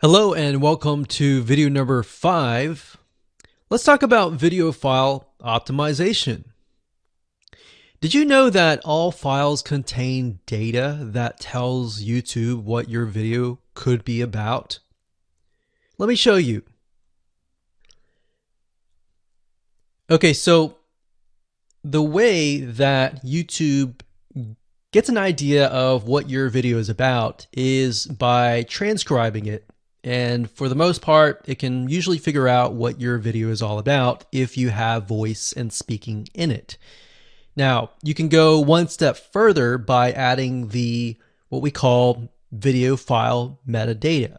Hello and welcome to video number 5. Let's talk about video file optimization. Did you know that all files contain data that tells YouTube what your video could be about? Let me show you. Okay, so the way that YouTube gets an idea of what your video is about is by transcribing it. And for the most part, it can usually figure out what your video is all about if you have voice and speaking in it. Now, you can go one step further by adding what we call video file metadata.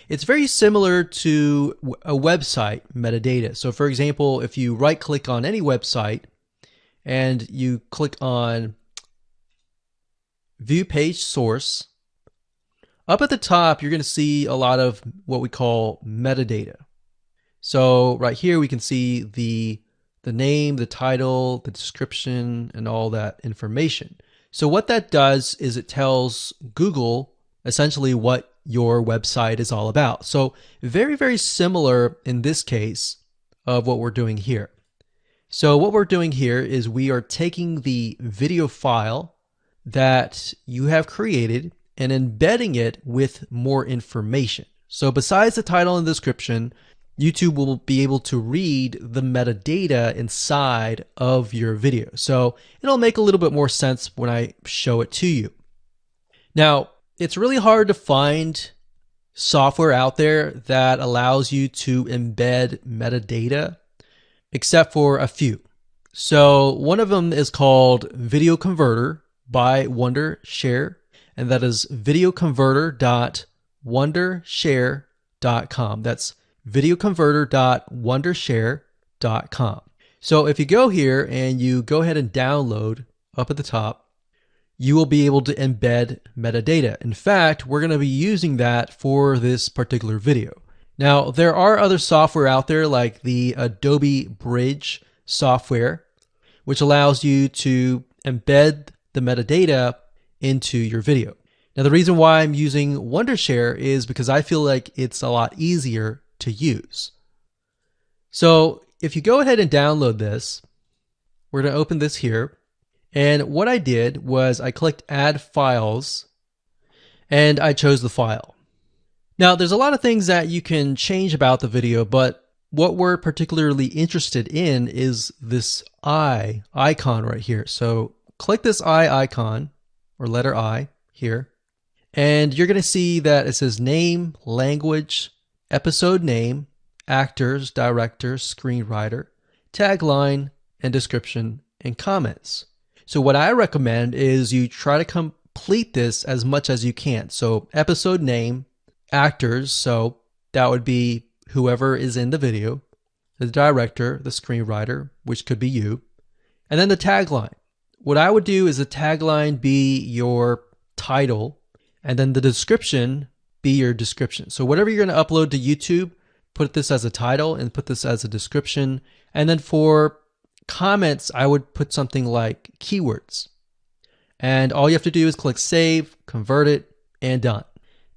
It's very similar to a website metadata. So for example, if you right click on any website and you click on View Page Source, up at the top, you're going to see a lot of what we call metadata. So right here, we can see the name, the title, the description, and all that information. So what that does is it tells Google essentially what your website is all about. So very, very similar in this case of what we're doing here. So what we're doing here is we are taking the video file that you have created and embedding it with more information. So besides the title and description, YouTube will be able to read the metadata inside of your video. So it'll make a little bit more sense when I show it to you. Now, it's really hard to find software out there that allows you to embed metadata, except for a few. So one of them is called Video Converter by Wondershare, and that is videoconverter.wondershare.com. That's videoconverter.wondershare.com. So if you go here and you go ahead and download up at the top, you will be able to embed metadata. In fact, we're going to be using that for this particular video. Now, there are other software out there like the Adobe Bridge software, which allows you to embed the metadata into your video. Now, the reason why I'm using Wondershare is because I feel like it's a lot easier to use. So if you go ahead and download this, we're going to open this here. And what I did was I clicked Add Files and I chose the file. Now, there's a lot of things that you can change about the video, but what we're particularly interested in is this eye icon right here. So click this eye icon or letter I here, and you're going to see that it says name, language, episode name, actors, director, screenwriter, tagline, and description and comments. So what I recommend is you try to complete this as much as you can. So episode name, actors, so that would be whoever is in the video, the director, the screenwriter, which could be you, and then the tagline. What I would do is the tagline be your title, and then the description be your description. So whatever you're going to upload to YouTube, put this as a title and put this as a description. And then for comments, I would put something like keywords. And all you have to do is click save, convert it, and done.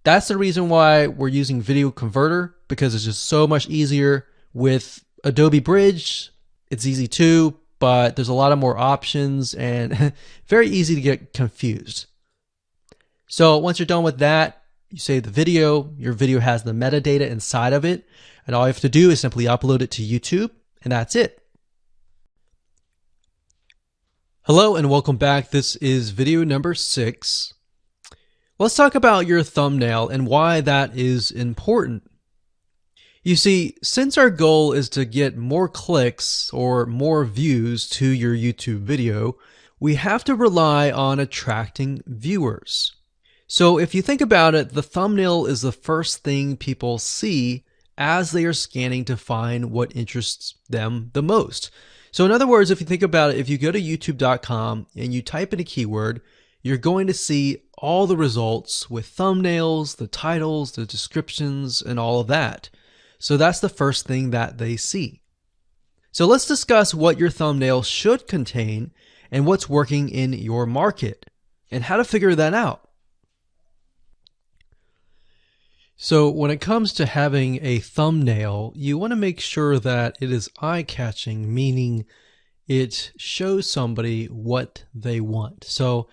That's the reason why we're using Video Converter, because it's just so much easier. With Adobe Bridge, it's easy too, but there's a lot of more options and very easy to get confused. So once you're done with that, you save the video. Your video has the metadata inside of it, and all you have to do is simply upload it to YouTube, and that's it. Hello and welcome back. This is video number 6. Let's talk about your thumbnail and why that is important. You see, since our goal is to get more clicks or more views to your YouTube video, we have to rely on attracting viewers. So if you think about it, the thumbnail is the first thing people see as they are scanning to find what interests them the most. So in other words, if you think about it, if you go to youtube.com and you type in a keyword, you're going to see all the results with thumbnails, the titles, the descriptions, and all of that. So that's the first thing that they see. So let's discuss what your thumbnail should contain and what's working in your market and how to figure that out. So when it comes to having a thumbnail, you want to make sure that it is eye-catching, meaning it shows somebody what they want. So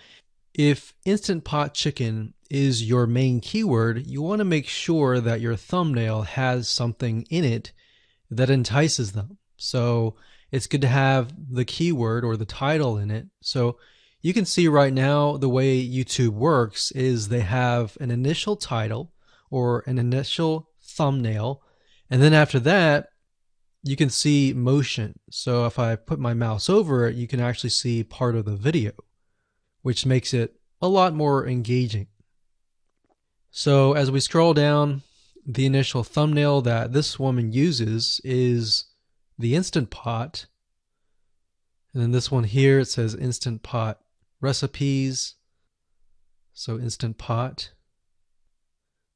if Instant Pot Chicken is your main keyword, you want to make sure that your thumbnail has something in it that entices them. So it's good to have the keyword or the title in it. So you can see right now the way YouTube works is they have an initial title or an initial thumbnail, and then after that you can see motion. So if I put my mouse over it, you can actually see part of the video, which makes it a lot more engaging. So as we scroll down, the initial thumbnail that this woman uses is the Instant Pot. And then this one here, it says Instant Pot recipes. So Instant Pot.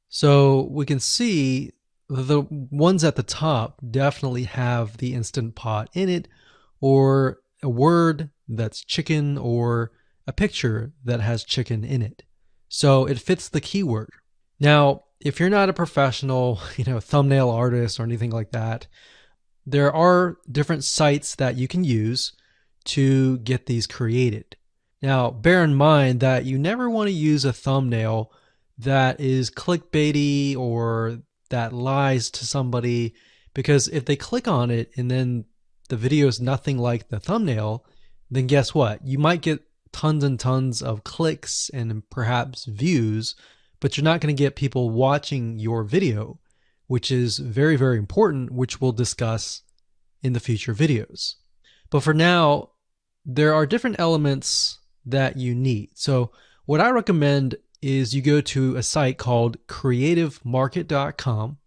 So we can see the ones at the top definitely have the Instant Pot in it, or a word that's chicken, or a picture that has chicken in it. So it fits the keyword. Now, if you're not a professional, thumbnail artist or anything like that, there are different sites that you can use to get these created. Now, bear in mind that you never want to use a thumbnail that is clickbaity or that lies to somebody, because if they click on it and then the video is nothing like the thumbnail, then guess what? You might get tons and tons of clicks and perhaps views, but you're not going to get people watching your video, which is very, very important, which we'll discuss in the future videos. But for now, there are different elements that you need. So what I recommend is you go to a site called creativemarket.com.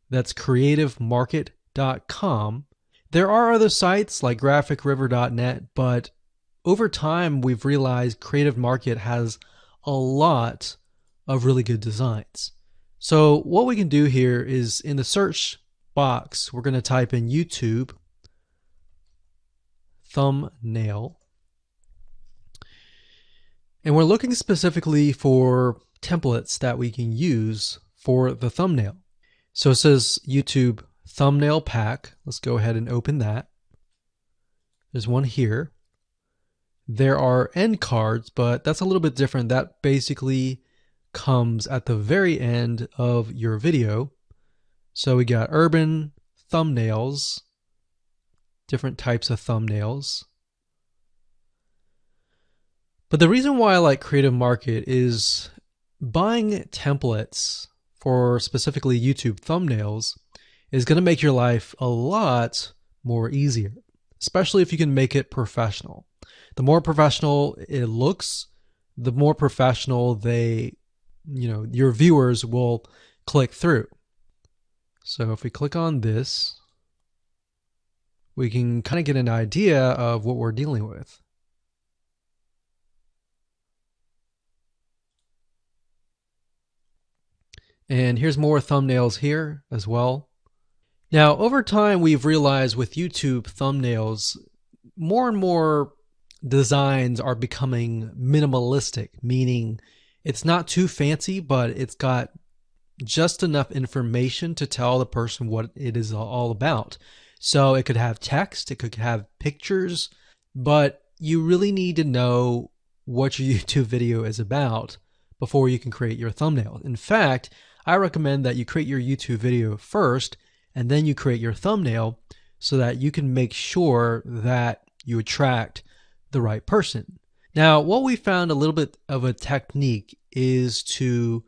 That's creativemarket.com. There are other sites like graphicriver.net, but over time we've realized Creative Market has a lot of really good designs. So what we can do here is in the search box, we're going to type in YouTube thumbnail. And we're looking specifically for templates that we can use for the thumbnail. So it says YouTube thumbnail pack. Let's go ahead and open that. There's one here. There are end cards, but that's a little bit different. That basically comes at the very end of your video. So we got urban thumbnails, different types of thumbnails. But the reason why I like Creative Market is buying templates for specifically YouTube thumbnails is going to make your life a lot more easier, especially if you can make it professional. The more professional it looks, the more professional your viewers will click through. So if we click on this, we can kind of get an idea of what we're dealing with. And here's more thumbnails here as well. Now, over time, we've realized with YouTube thumbnails, more and more designs are becoming minimalistic, meaning it's not too fancy, but it's got just enough information to tell the person what it is all about. So it could have text, it could have pictures, but you really need to know what your YouTube video is about before you can create your thumbnail. In fact, I recommend that you create your YouTube video first and then you create your thumbnail so that you can make sure that you attract the right person. Now, what we found a little bit of a technique is to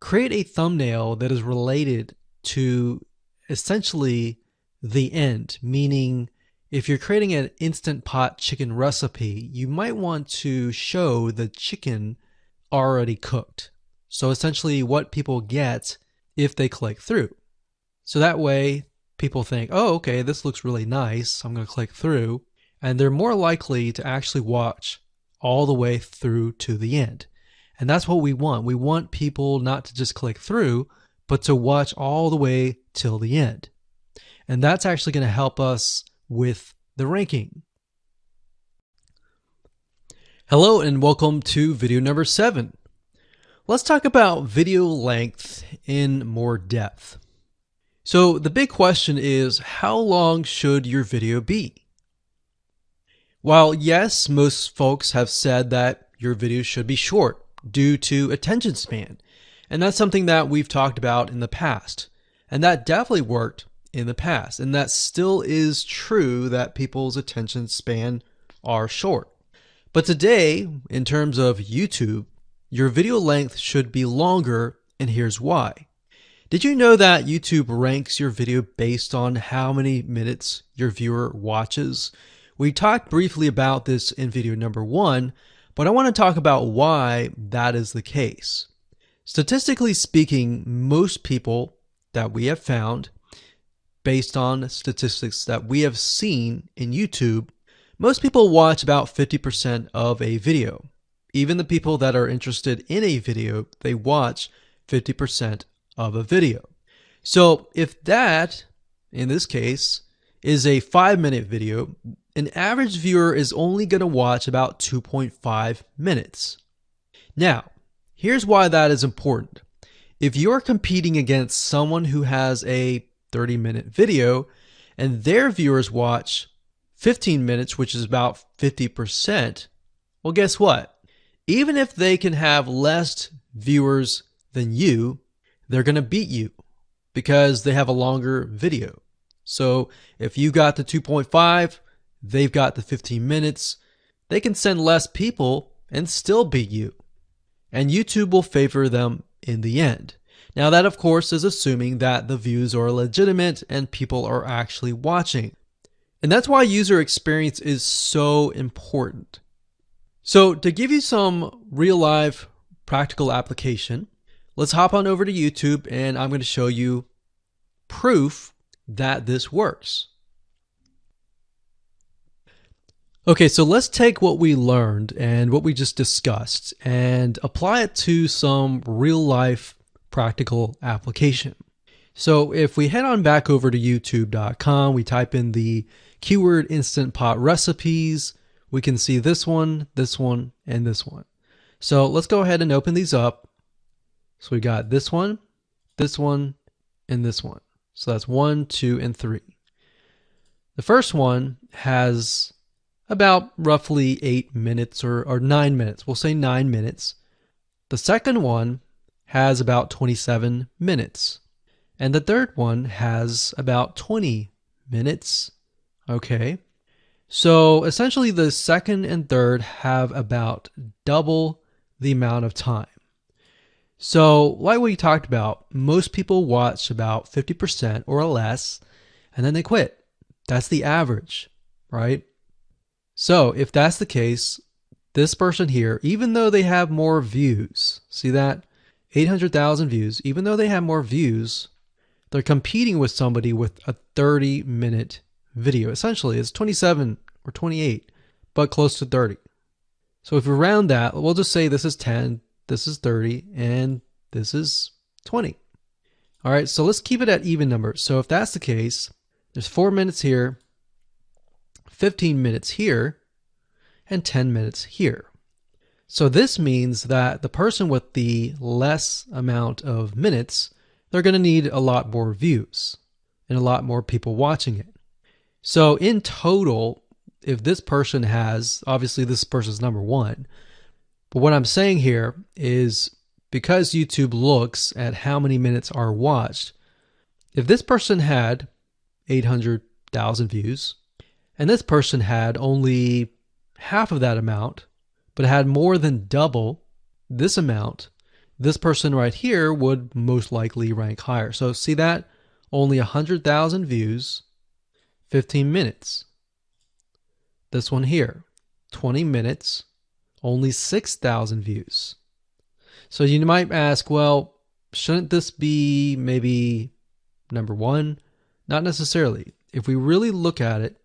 create a thumbnail that is related to essentially the end, meaning if you're creating an Instant Pot chicken recipe, you might want to show the chicken already cooked. So essentially what people get if they click through. So that way people think, oh, okay, this looks really nice. I'm going to click through. And they're more likely to actually watch all the way through to the end. And that's what we want. We want people not to just click through, but to watch all the way till the end. And that's actually going to help us with the ranking. Hello and welcome to video number 7. Let's talk about video length in more depth. So the big question is, how long should your video be? While yes, most folks have said that your video should be short due to attention span, and that's something that we've talked about in the past, and that definitely worked in the past, and that still is true that people's attention span are short. But today, in terms of YouTube, your video length should be longer, and here's why. Did you know that YouTube ranks your video based on how many minutes your viewer watches? We talked briefly about this in video number 1, but I want to talk about why that is the case. Statistically speaking, most people that we have found, based on statistics that we have seen in YouTube, most people watch about 50% of a video. Even the people that are interested in a video, they watch 50% of a video. So if that, in this case, is a 5-minute video, an average viewer is only going to watch about 2.5 minutes. Now, here's why that is important. If you're competing against someone who has a 30-minute video and their viewers watch 15 minutes, which is about 50%, well, guess what? Even if they can have less viewers than you, they're going to beat you because they have a longer video. So if you got the 2.5, they've got the 15 minutes, they can send less people and still beat you. And YouTube will favor them in the end. Now that, of course, is assuming that the views are legitimate and people are actually watching. And that's why user experience is so important. So to give you some real life practical application, let's hop on over to YouTube and I'm going to show you proof that this works. Okay, so let's take what we learned and what we just discussed and apply it to some real life practical application. So if we head on back over to youtube.com, we type in the keyword Instant Pot recipes, we can see this one, and this one. So let's go ahead and open these up. So we got this one, and this one. So that's 1, 2, and 3. The first one has about roughly 8 minutes or 9 minutes. We'll say 9 minutes. The second one has about 27 minutes. And the third one has about 20 minutes. Okay. So essentially the second and third have about double the amount of time. So like we talked about, most people watch about 50% or less, and then they quit. That's the average, right? So if that's the case, this person here, even though they have more views, see that? 800,000 views, even though they have more views, they're competing with somebody with a 30-minute video. Essentially, it's 27 or 28, but close to 30. So if we round that, we'll just say this is 10, this is 30, and this is 20. All right, so let's keep it at even numbers. So if that's the case, there's 4 minutes here, 15 minutes here, and 10 minutes here. So this means that the person with the less amount of minutes, they're going to need a lot more views and a lot more people watching it. So in total, if this person has, obviously this person's number 1, but what I'm saying here is because YouTube looks at how many minutes are watched, if this person had 800,000 views and this person had only half of that amount, but had more than double this amount, this person right here would most likely rank higher. So see that? Only 100,000 views, 15 minutes. This one here, 20 minutes, only 6,000 views. So you might ask, well, shouldn't this be maybe number 1? Not necessarily. If we really look at it,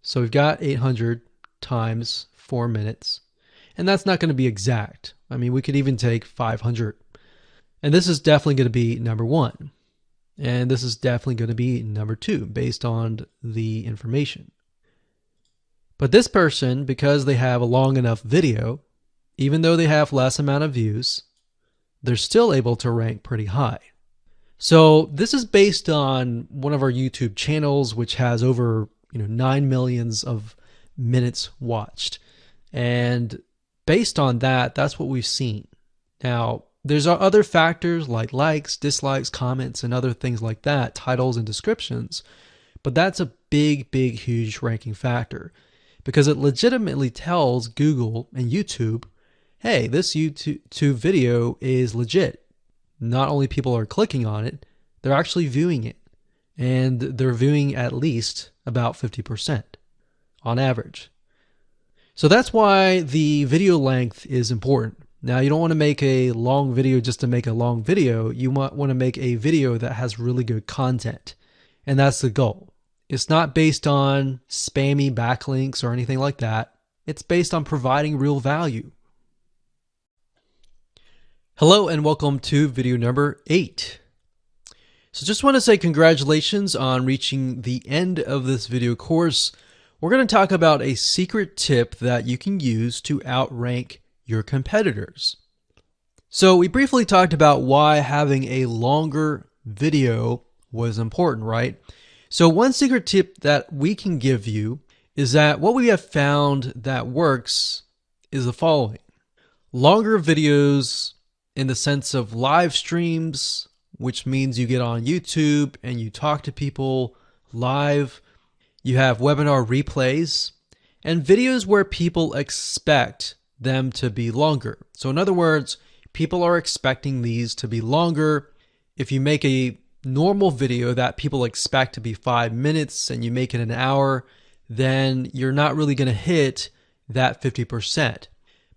so we've got 800 times 4 minutes, and that's not going to be exact. I mean, we could even take 500. And this is definitely going to be number 1. And this is definitely going to be number 2 based on the information. But this person, because they have a long enough video, even though they have less amount of views, they're still able to rank pretty high. So this is based on one of our YouTube channels, which has over 9 millions of minutes watched. And based on that, that's what we've seen. Now, there's other factors like likes, dislikes, comments, and other things like that, titles and descriptions. But that's a big, huge ranking factor because it legitimately tells Google and YouTube, hey, this YouTube video is legit. Not only people are clicking on it, they're actually viewing it. And they're viewing at least about 50% on average. So that's why the video length is important. Now, you don't want to make a long video just to make a long video. You might want to make a video that has really good content. And that's the goal. It's not based on spammy backlinks or anything like that. It's based on providing real value. Hello and welcome to video number 8. So just want to say congratulations on reaching the end of this video course. We're going to talk about a secret tip that you can use to outrank your competitors. So we briefly talked about why having a longer video was important, right? So one secret tip that we can give you is that what we have found that works is the following. Longer videos in the sense of live streams, which means you get on YouTube and you talk to people live. You have webinar replays and videos where people expect them to be longer. So in other words, people are expecting these to be longer. If you make a normal video that people expect to be 5 minutes and you make it an hour, then you're not really going to hit that 50%.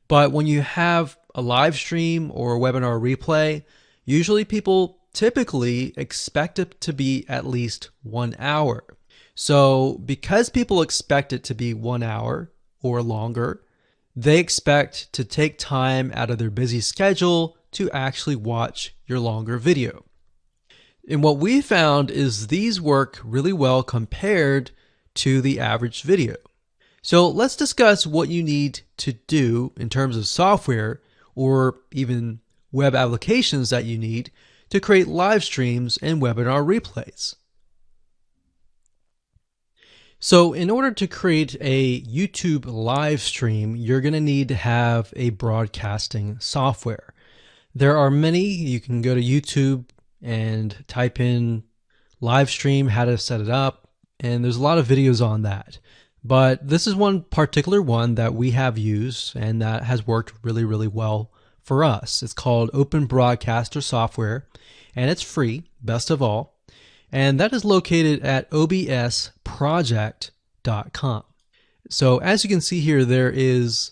But when you have a live stream or a webinar replay, usually people typically expect it to be at least 1 hour. So because people expect it to be 1 hour or longer, they expect to take time out of their busy schedule to actually watch your longer video. And what we found is these work really well compared to the average video. So let's discuss what you need to do in terms of software or even web applications that you need to create live streams and webinar replays. So in order to create a YouTube live stream, you're going to need to have a broadcasting software. There are many. You can go to YouTube and type in live stream, how to set it up, and there's a lot of videos on that. But this is one particular one that we have used and that has worked really well for us. It's called Open Broadcaster Software, and it's free, best of all. And that is located at obsproject.com. So as you can see here, there is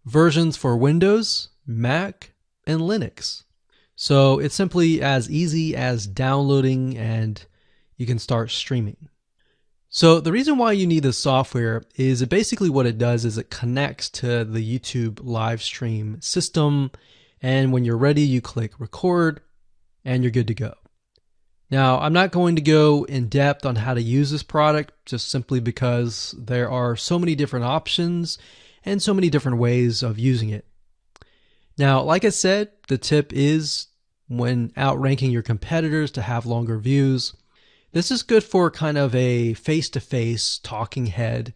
versions for Windows, Mac, and Linux. So it's simply as easy as downloading and you can start streaming. So the reason why you need this software is basically what it does is it connects to the YouTube live stream system. And when you're ready, you click record and you're good to go. Now, I'm not going to go in depth on how to use this product just simply because there are so many different options and so many different ways of using it. Now, like I said, the tip is when outranking your competitors to have longer views. This is good for kind of a face-to-face talking head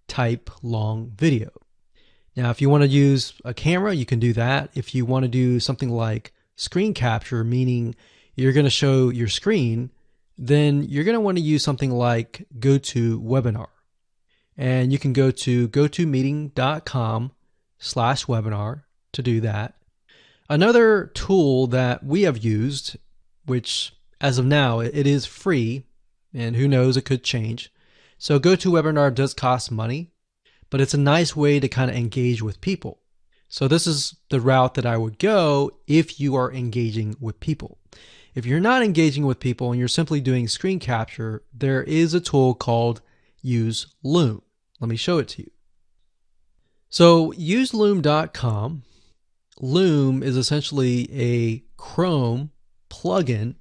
type long video. Now, if you want to use a camera, you can do that. If you want to do something like screen capture, meaning you're going to show your screen, then you're going to want to use something like GoToWebinar. And you can go to gotomeeting.com/webinar to do that. Another tool that we have used, which as of now, it is free, and who knows, it could change. So GoToWebinar does cost money, but it's a nice way to kind of engage with people. So this is the route that I would go if you are engaging with people. If you're not engaging with people and you're simply doing screen capture, there is a tool called Use Loom. Let me show it to you. So useloom.com. Loom is essentially a Chrome plugin,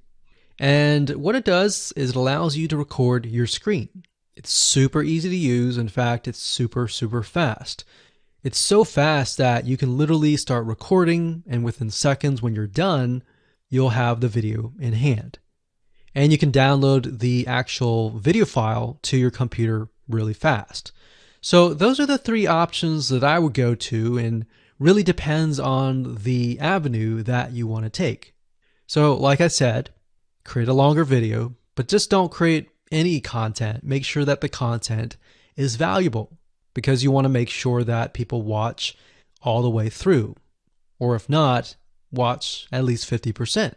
and what it does is it allows you to record your screen. It's super easy to use. In fact, it's super fast. It's so fast that you can literally start recording, and within seconds when you're done, you'll have the video in hand. And you can download the actual video file to your computer really fast. So those are the three options that I would go to, and really depends on the avenue that you want to take. So like I said, create a longer video, but just don't create any content. Make sure that the content is valuable, because you want to make sure that people watch all the way through. Or if not, watch at least 50%.